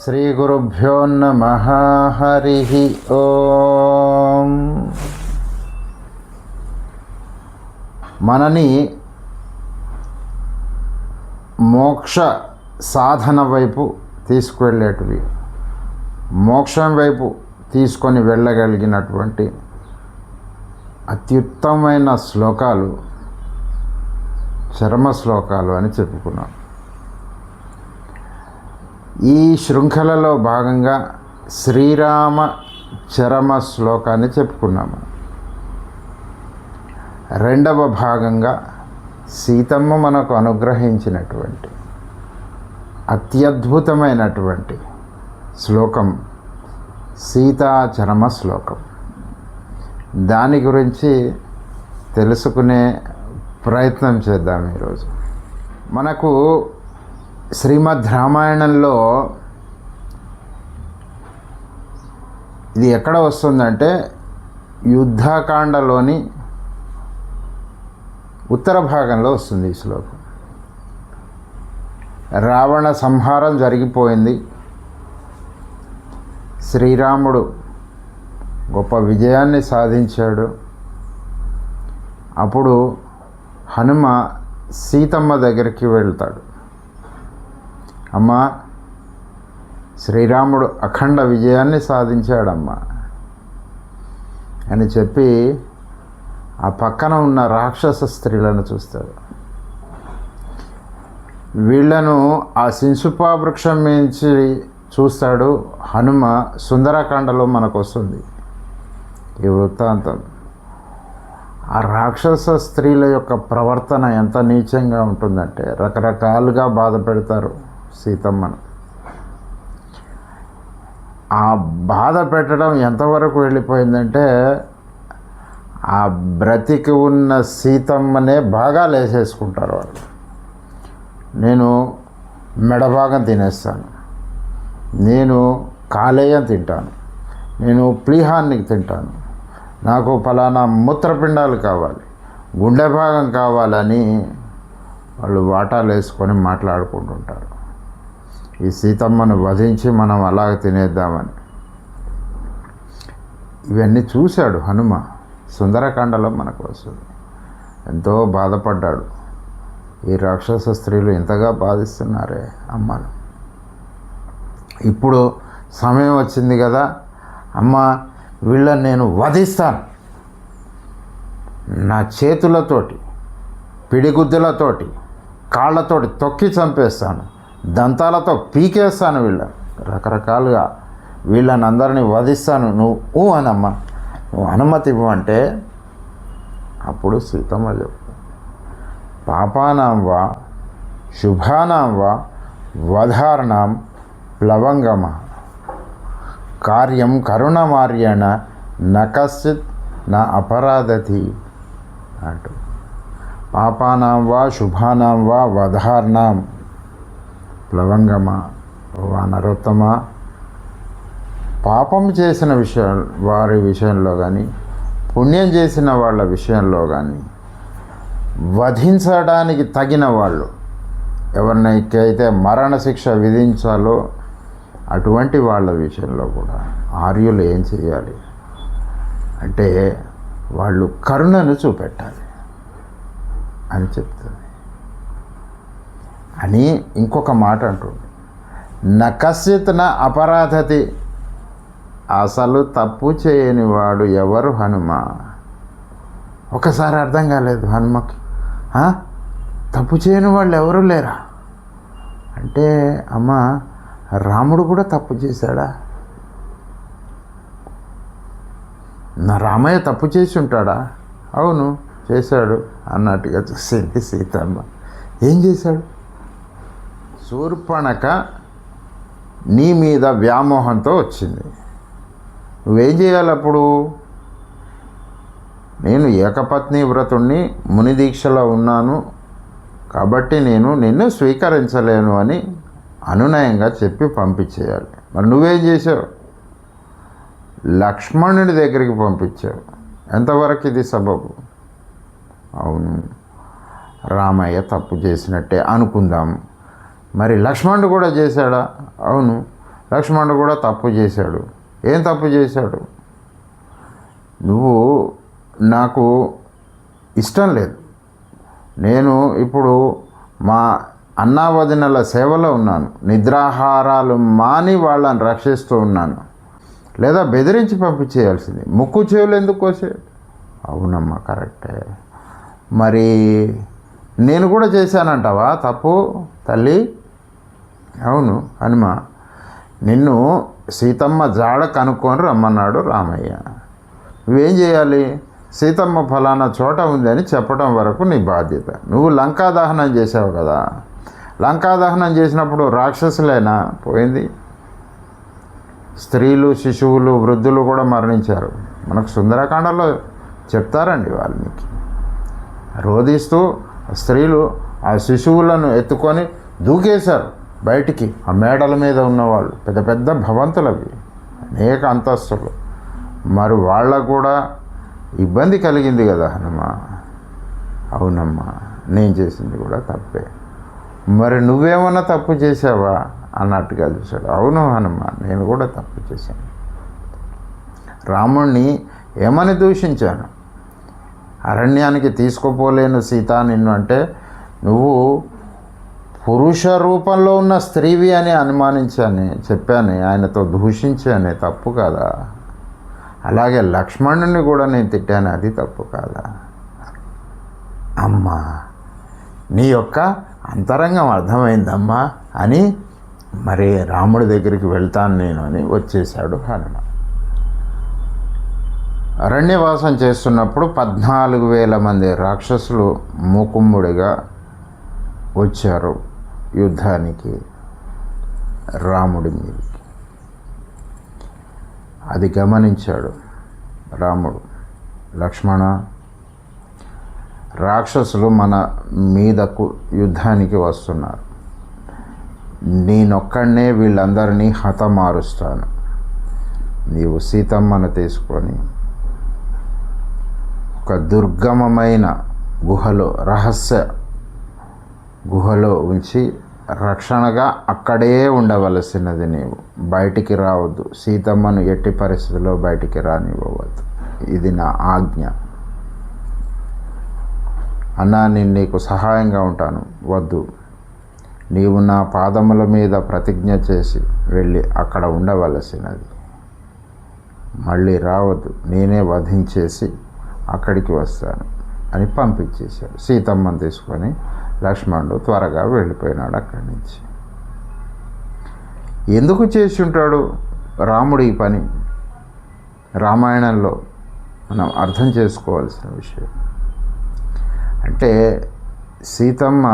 శ్రీ గురుభ్యో నమః. హరి ఓం. మనని మోక్ష సాధన వైపు తీసుకువెళ్ళేటివి, మోక్షం వైపు తీసుకొని వెళ్ళగలిగినటువంటి అత్యుత్తమైన శ్లోకాలు చరమ శ్లోకాలు అని చెప్పుకున్నాం. ఈ శృంఖలలో భాగంగా శ్రీరామ చరమ శ్లోకాన్ని చెప్పుకున్నాము. రెండవ భాగంగా సీతమ్మ మనకు అనుగ్రహించినటువంటి అత్యద్భుతమైనటువంటి శ్లోకం సీతాచరమ శ్లోకం. దాని గురించి తెలుసుకునే ప్రయత్నం చేద్దాం ఈరోజు. మనకు శ్రీమద్ రామాయణంలో ఇది ఎక్కడ వస్తుందంటే యుద్ధకాండలోని ఉత్తర భాగంలో వస్తుంది ఈ శ్లోకం. రావణ సంహారం జరిగిపోయింది. శ్రీరాముడు గొప్ప విజయాన్ని సాధించాడు. అప్పుడు హనుమ సీతమ్మ దగ్గరికి వెళ్తాడు. అమ్మా, శ్రీరాముడు అఖండ విజయాన్ని సాధించాడమ్మా అని చెప్పి ఆ పక్కన ఉన్న రాక్షస స్త్రీలను చూస్తాడు. వీళ్లను ఆ శింశుపా వృక్షం నుంచి చూస్తాడు. హనుమ సుందరకాండలో మనకు వస్తుంది ఈ వృత్తాంతం. ఆ రాక్షస స్త్రీల యొక్క ప్రవర్తన ఎంత నీచంగా ఉంటుందంటే రకరకాలుగా బాధ పెడతారు సీతమ్మను. ఆ బాధ పెట్టడం ఎంతవరకు వెళ్ళిపోయిందంటే ఆ బ్రతికి ఉన్న సీతమ్మనే బాగా లేసేసుకుంటారు వాళ్ళు. నేను మెడభాగం తినేస్తాను, నేను కాలేయం తింటాను, నేను ప్లీహాన్ని తింటాను, నాకు ఫలానా మూత్రపిండాలు కావాలి, గుండె భాగం కావాలని వాళ్ళు వాటాలు వేసుకొని మాట్లాడుకుంటుంటారు. ఈ సీతమ్మను వధించి మనం అలాగ తినేద్దామని. ఇవన్నీ చూశాడు హనుమ. సుందరకాండలో మనకు వస్తుంది. ఎంతో బాధపడ్డాడు. ఈ రాక్షస స్త్రీలు ఇంతగా బాధిస్తున్నారే అమ్మను. ఇప్పుడు సమయం వచ్చింది కదా, అమ్మ వీళ్ళని నేను వధిస్తాను, నా చేతులతోటి, పిడిగుద్దులతోటి, కాళ్ళతోటి తొక్కి చంపేస్తాను, దంతాలతో పీకేస్తాను, వీళ్ళని రకరకాలుగా వీళ్ళని అందరినీ వధిస్తాను, నువ్వు అనమ్మా, నువ్వు అనుమతి ఇవ్వంటే అప్పుడు సీతమ్మ చెప్పు, పాపానాం వా శుభానాం వా వధార్ణం ప్లవంగమ కార్యం కరుణమార్యణ నకసిత్ నా అపరాధతి అంటూ, పాపానాం వా శుభానాం వా వధార్ణం ప్లవంగమ. నరోత్తమ, పాపం చేసిన వారి విషయంలో కానీ పుణ్యం చేసిన వాళ్ళ విషయంలో కానీ వధించడానికి తగిన వాళ్ళు ఎవరినైతే మరణశిక్ష విధించాలో అటువంటి వాళ్ళ విషయంలో కూడా ఆర్యులు ఏం చేయాలి అంటే వాళ్ళు కరుణను చూపెట్టాలి అని చెప్తుంది. అని ఇంకొక మాట అంటుంది, నకసిత్ నా అపరాధతి, అసలు తప్పు చేయని వాడు ఎవరు హనుమ. ఒకసారి అర్థం కాలేదు హనుమకి, తప్పు చేయని వాళ్ళు ఎవరు లేరా అంటే, అమ్మ రాముడు కూడా తప్పు చేశాడా? నా రామయ్య తప్పు చేసి ఉంటాడా? అవును చేశాడు అన్నట్టుగా చూసింది సీతమ్మ. ఏం చేశాడు? శూర్పణఖ నీ మీద వ్యామోహంతో వచ్చింది. నువ్వేం చేయాలి అప్పుడు? నేను ఏకపత్ని వ్రతుణ్ణి, ముని దీక్షలో ఉన్నాను కాబట్టి నేను నిన్ను స్వీకరించలేను అని అనునయంగా చెప్పి పంపించేయాలి. మరి నువ్వేం చేసావు? లక్ష్మణుడి దగ్గరికి పంపించావు. ఎంతవరకు ఇది సబబు? అవును, రామయ్య తప్పు చేసినట్టే అనుకుందాం. మరి లక్ష్మణుడు కూడా చేశాడా? అవును, లక్ష్మణుడు కూడా తప్పు చేశాడు. ఏం తప్పు చేశాడు? నువ్వు నాకు ఇష్టం లేదు, నేను ఇప్పుడు మా అన్నావదినల సేవలో ఉన్నాను, నిద్రాహారాలు మాని వాళ్ళని రక్షిస్తూ ఉన్నాను, లేదా బెదిరించి పంపించేయాల్సింది. ముక్కు చెవులు ఎందుకు కోసే? అవునమ్మా, కరెక్టే. మరి నేను కూడా చేశానంటావా తప్పు తల్లి? అవును హనుమ, నిన్ను సీతమ్మ జాడ కనుక్కొని రమ్మన్నాడు రామయ్య. నువ్వేం చేయాలి? సీతమ్మ ఫలానా చోట ఉంది అని చెప్పడం వరకు నీ బాధ్యత. నువ్వు లంకా దహనం చేసావు కదా, లంకా దహనం చేసినప్పుడు రాక్షసులైనా పోయింది, స్త్రీలు, శిశువులు, వృద్ధులు కూడా మరణించారు. మనకు సుందరకాండలో చెప్తారండి వాల్మీకి. రోధిస్తూ స్త్రీలు ఆ శిశువులను ఎత్తుకొని దూకేశారు బయటికి. ఆ మేడల మీద ఉన్నవాళ్ళు పెద్ద పెద్ద భవంతులు, అవి అనేక అంతస్తులు. మరి వాళ్ళకు కూడా ఇబ్బంది కలిగింది కదా హనుమ. అవునమ్మా, నేను చేసింది కూడా తప్పే. మరి నువ్వేమన్నా తప్పు చేసావా అన్నట్టుగా చూశాడు. అవును హనుమ, నేను కూడా తప్పు చేశాను. రాముణ్ణి ఏమని దూషించాను? అరణ్యానికి తీసుకుపోలేను సీత నిన్ను అంటే నువ్వు పురుష రూపంలో ఉన్న స్త్రీవి అని అనుమానించాను, చెప్పాను, ఆయనతో దూషించాను, తప్పు కాదా? అలాగే లక్ష్మణుని కూడా నేను తిట్టాను, అది తప్పు కాదా? అమ్మా, నీ యొక్క అంతరంగం అర్థమైందమ్మా అని మరి రాముడి దగ్గరికి వెళ్తాను నేను అని వచ్చేశాడు హనుమ. అరణ్యవాసం చేస్తున్నప్పుడు 14,000 మంది రాక్షసులు మూకుమ్ముడిగా వచ్చారు యుద్ధానికి రాముడి మీదకి. అది గమనించాడు రాముడు. లక్ష్మణ, రాక్షసులు మన మీదకు యుద్ధానికి వస్తున్నారు, నేనొక్కడనే వీళ్ళందరినీ హతమారుస్తాను. నీవు సీతమ్మను తీసుకొని ఒక దుర్గమమైన గుహలో, రహస్య గుహలో ఉంచి రక్షణగా అక్కడే ఉండవలసినది. నీవు బయటికి రావద్దు, సీతమ్మను ఎట్టి పరిస్థితుల్లో బయటికి రానివ్వవద్దు, ఇది నా ఆజ్ఞ. అన్నా, నేను నీకు సహాయంగా ఉంటాను, వద్దు, నీవు నా పాదముల మీద ప్రతిజ్ఞ చేసి వెళ్ళి అక్కడ ఉండవలసినది, మళ్ళీ రావద్దు, నేనే వధించేసి అక్కడికి వస్తాను అని పంపించేశాడు. సీతమ్మను తీసుకొని లక్ష్మణుడు త్వరగా వెళ్ళిపోయినాడు అక్కడి నుంచి. ఎందుకు చేసి ఉంటాడు రాముడు ఈ పని? రామాయణంలో మనం అర్థం చేసుకోవాల్సిన విషయం అంటే, సీతమ్మ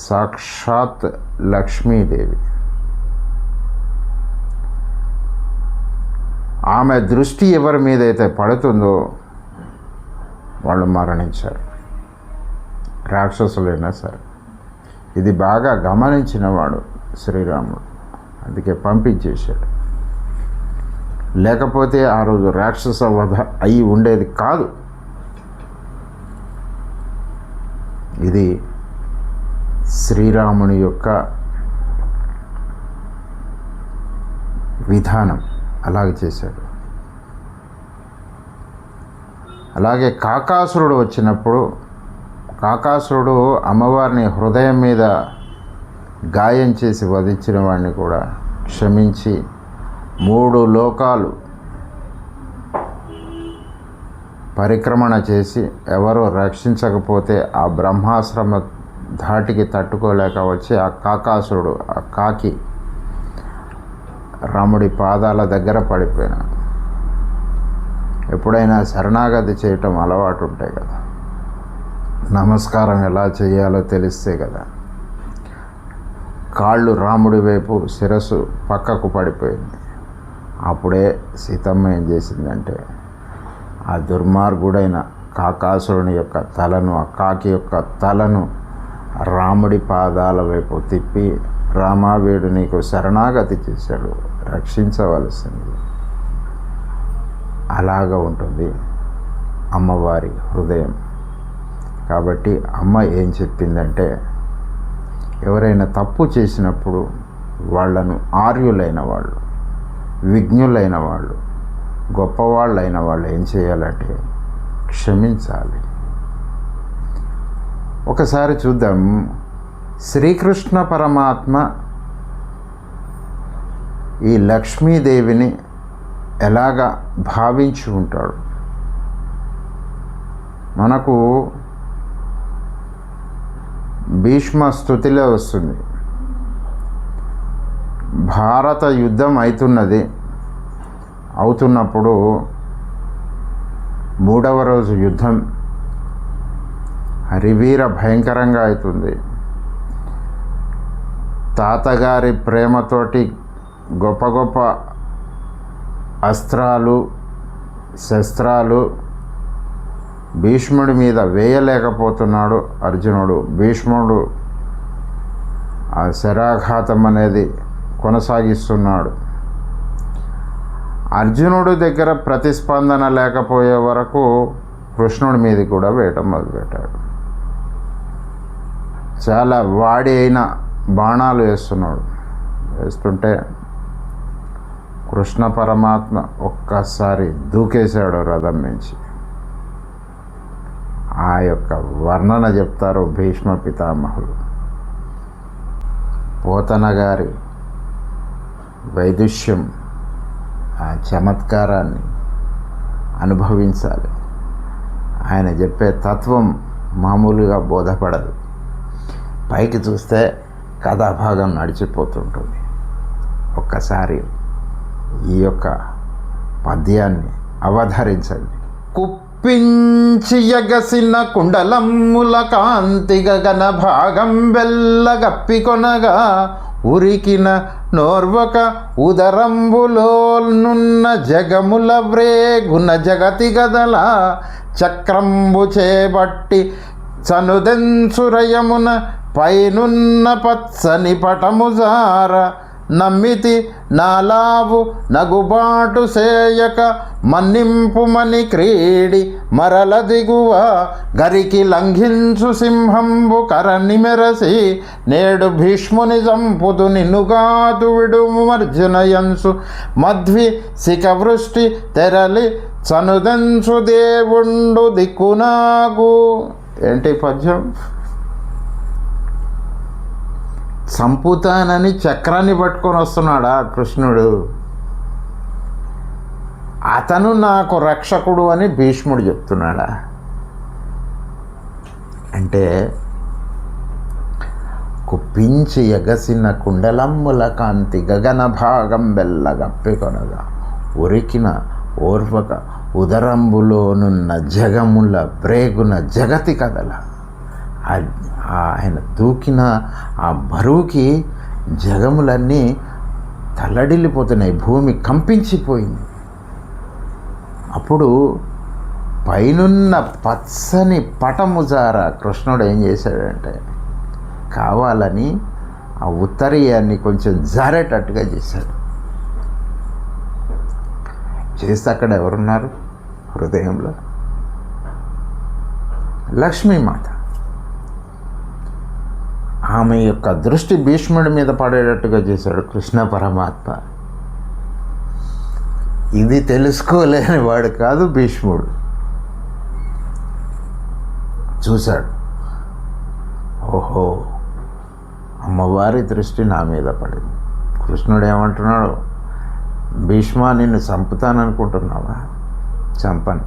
సాక్షాత్ లక్ష్మీదేవి. ఆమె దృష్టి ఎవరి మీద అయితే పడుతుందో వాళ్ళు మరణించారు, రాక్షసులైనా సరే. ఇది బాగా గమనించినవాడు శ్రీరాముడు, అందుకే పంపించేశాడు. లేకపోతే ఆ రోజు రాక్షస వధ అయి ఉండేది కాదు. ఇది శ్రీరాముని యొక్క విధానం, అలాగే చేశాడు. అలాగే కాకాసురుడు వచ్చినప్పుడు, కాకాసురుడు అమ్మవారిని హృదయం మీద గాయం చేసి వధించిన వాడిని కూడా క్షమించి 3 లోకాలు పరిక్రమణ చేసి ఎవరో రక్షించకపోతే ఆ బ్రహ్మాశ్రమ ధాటికి తట్టుకోలేక వచ్చి ఆ కాకాసురుడు, ఆ కాకి రాముడి పాదాల దగ్గర పడిపోయినాడు. ఎప్పుడైనా శరణాగతి చేయటం అలవాటు ఉంటాయి కదా, నమస్కారం ఎలా చేయాలో తెలిస్తే కదా. కాళ్ళు రాముడి వైపు, శిరస్సు పక్కకు పడిపోయింది. అప్పుడే సీతమ్మ ఏం చేసిందంటే, ఆ దుర్మార్గుడైన కాకాసురుని యొక్క తలను, ఆ కాకి యొక్క తలను రాముడి పాదాల వైపు తిప్పి, రామా, వీడు నీకు శరణాగతి చేశాడు, రక్షించవలసింది. అలాగా ఉంటుంది అమ్మవారి హృదయం. కాబట్టి అమ్మ ఏం చెప్పిందంటే, ఎవరైనా తప్పు చేసినప్పుడు వాళ్ళను ఆర్యులైన వాళ్ళు, విజ్ఞులైన వాళ్ళు, గొప్పవాళ్ళైన వాళ్ళు ఏం చేయాలంటే క్షమించాలి. ఒకసారి చూద్దాం, శ్రీకృష్ణ పరమాత్మ ఈ లక్ష్మీదేవిని ఎలాగా భావించి ఉంటాడు. మనకు భీష్మ స్తుతిలో వస్తుంది, భారత యుద్ధం అవుతున్నప్పుడు 3వ రోజు యుద్ధం హరివీర భయంకరంగా అవుతుంది. తాతగారి ప్రేమతోటి గొప్ప గొప్ప అస్త్రాలు శస్త్రాలు భీష్ముడి మీద వేయలేకపోతున్నాడు అర్జునుడు. భీష్ముడు ఆ శరాఘాతం అనేది కొనసాగిస్తున్నాడు. అర్జునుడి దగ్గర ప్రతిస్పందన లేకపోయే వరకు కృష్ణుడి మీద కూడా వేయటం మొదలుపెట్టాడు. చాలా వాడి అయిన బాణాలు వేస్తుంటే కృష్ణ పరమాత్మ ఒక్కసారి దూకేశాడు రథం నుంచి. ఆ యొక్క వర్ణన చెప్తారు భీష్మ పితామహులు. పోతన గారి వైదుష్యం, ఆ చమత్కారాన్ని అనుభవించాలి. ఆయన చెప్పే తత్వం మామూలుగా బోధపడదు. పైకి చూస్తే కథాభాగం నడిచిపోతుంటుంది. ఒక్కసారి ఈ యొక్క పద్యాన్ని అవధరించండి. కుప్పించి ఎగసిన కుండలమ్ముల కాంతి గగన భాగం వెల్లగప్పికొనగా ఉరికిన నోర్వక ఉదరంబులోనున్న జగముల వ్రేగున జగతి గదల చక్రంబు చేబట్టి చనుదెన్సురయమున పైనున్న పచ్చని పటముజార నమ్మితి నాలావు నగుబాటు సేయక మన్నింపుమని క్రీడి మరల దిగువ గరికి లంఘించు సింహంబు కరని మెరసి నేడు భీష్ముని చంపుదు నిన్నుగాదు విడుము అర్జునయంసు మధ్వి శిఖవృష్టి తెరలి చనుదెంచు దేవుండు దిక్కునాగు. ఏంటి పద్యం? చంపుతానని చక్రాన్ని పట్టుకొని వస్తున్నాడా కృష్ణుడు? అతను నాకు రక్షకుడు అని భీష్ముడు చెప్తున్నాడా? అంటే కుప్పించి ఎగసిన కుండలమ్ముల కాంతి గగన భాగం బెల్లగప్పికొనగా ఉరికిన ఓర్వక ఉదరంబులోనున్న జగముల బ్రేగున జగతి కదల. ఆయన దూకిన ఆ బరువుకి జగములన్నీ తల్లడిల్లిపోతున్నాయి, భూమి కంపించిపోయింది. అప్పుడు పైనున్న పచ్చని పటముజార కృష్ణుడు ఏం చేశాడంటే కావాలని ఆ ఉత్తరీయాన్ని కొంచెం జారేటట్టుగా చేశాడు. చేస్తే అక్కడ ఎవరున్నారు? హృదయంలో లక్ష్మీమాత. ఆమె యొక్క దృష్టి భీష్ముడి మీద పడేటట్టుగా చేశాడు కృష్ణ పరమాత్మ. ఇది తెలుసుకోలేని వాడు కాదు భీష్ముడు. చూశాడు, ఓహో అమ్మవారి దృష్టి నా మీద పడింది. కృష్ణుడు ఏమంటున్నాడు? భీష్మ, నిన్ను చంపుతాననుకుంటున్నావా? చంపను,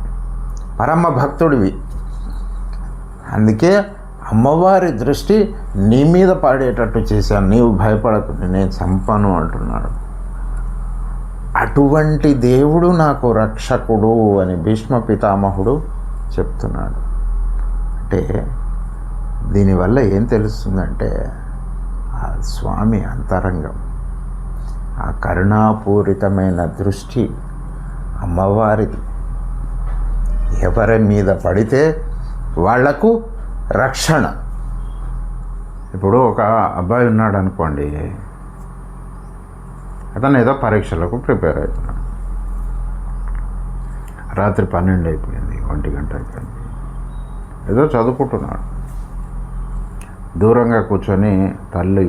పరమ భక్తుడివి, అందుకే అమ్మవారి దృష్టి నీ మీద పడేటట్టు చేశాను, నీవు భయపడకు, నేను చంపను అంటున్నాడు. అటువంటి దేవుడు నాకు రక్షకుడు అని భీష్మ పితామహుడు చెప్తున్నాడు. అంటే దీనివల్ల ఏం తెలుస్తుందంటే ఆ స్వామి అంతరంగం, ఆ కరుణాపూరితమైన దృష్టి అమ్మవారిది. ఎవరి మీద పడితే వాళ్లకు రక్షణ. ఇప్పుడు ఒక అబ్బాయి ఉన్నాడు అనుకోండి, అతను ఏదో పరీక్షలకు ప్రిపేర్ అవుతున్నాడు. రాత్రి 12 అయిపోయింది, 1 గంట అయిపోయింది, ఏదో చదువుకుంటున్నాడు. దూరంగా కూర్చొని తల్లి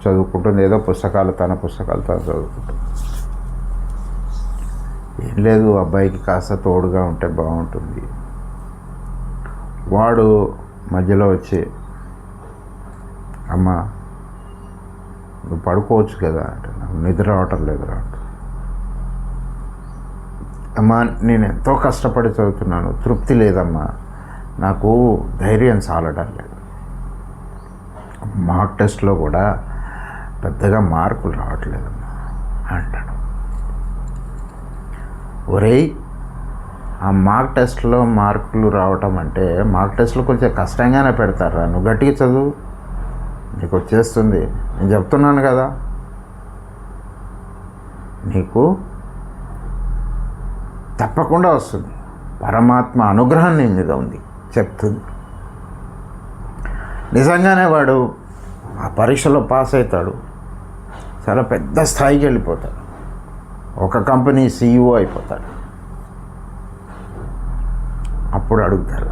చదువుకుంటుంది, ఏదో తన పుస్తకాలు తను చదువుకుంటుంది. ఏం లేదు, అబ్బాయికి కాస్త తోడుగా ఉంటే బాగుంటుంది. వాడు మధ్యలో వచ్చి, అమ్మ నువ్వు పడుకోవచ్చు కదా అంటే, నాకు నిద్ర రావటం లేదు అమ్మా, నేను ఎంతో కష్టపడి చదువుతున్నాను, తృప్తి లేదమ్మా, నాకు ధైర్యం చాలడం లేదు, మార్క్ టెస్ట్లో కూడా పెద్దగా మార్కులు రావట్లేదమ్మా అంటాడు. ఒరేయ్, ఆ మార్క్ టెస్ట్లో మార్కులు రావటం అంటే, మార్క్ టెస్ట్లో కొంచెం కష్టంగానే పెడతారా, నువ్వు గట్టిగా చదువు, నీకు వచ్చేస్తుంది, నేను చెప్తున్నాను కదా, నీకు తప్పకుండా వస్తుంది, పరమాత్మ అనుగ్రహం నీ మీద ఉంది చెప్తుంది. నిజంగానే వాడు ఆ పరీక్షలో పాస్ అవుతాడు, చాలా పెద్ద స్థాయికి వెళ్ళిపోతాడు, ఒక కంపెనీ CEO అయిపోతాడు. అప్పుడు అడుగుతారు,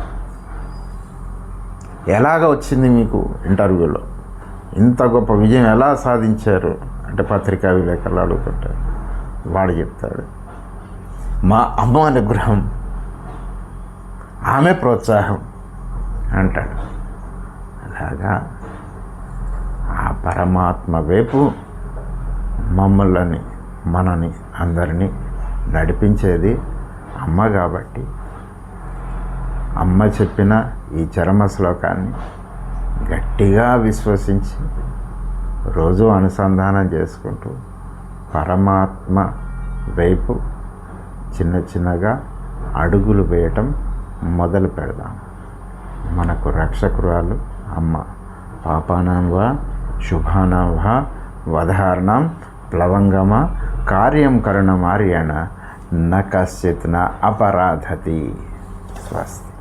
ఎలాగ వచ్చింది మీకు ఇంటర్వ్యూలో, ఇంత గొప్ప విజయం ఎలా సాధించారు అంటే పత్రికా విలేకరులు అడుగుతుంటారు. వాడు చెప్తాడు, మా అమ్మ అనుగ్రహం, ఆమె ప్రోత్సాహం అంటాడు. అలాగా ఆ పరమాత్మ వైపు మనని అందరినీ నడిపించేది అమ్మ కాబట్టి, అమ్మ చెప్పిన ఈ చరమ శ్లోకాన్ని గట్టిగా విశ్వసించి రోజు అనుసంధానం చేసుకుంటూ పరమాత్మ వైపు చిన్నగా అడుగులు వేయటం మొదలు పెడదాం. మనకు రక్షకురాలు అమ్మ. పాపానాం వా శుభానాం వా వధారణం ప్లవంగమ కార్యం కరుణమార్యణ న కశ్చిత్ న అపరాధతి. స్వస్తి.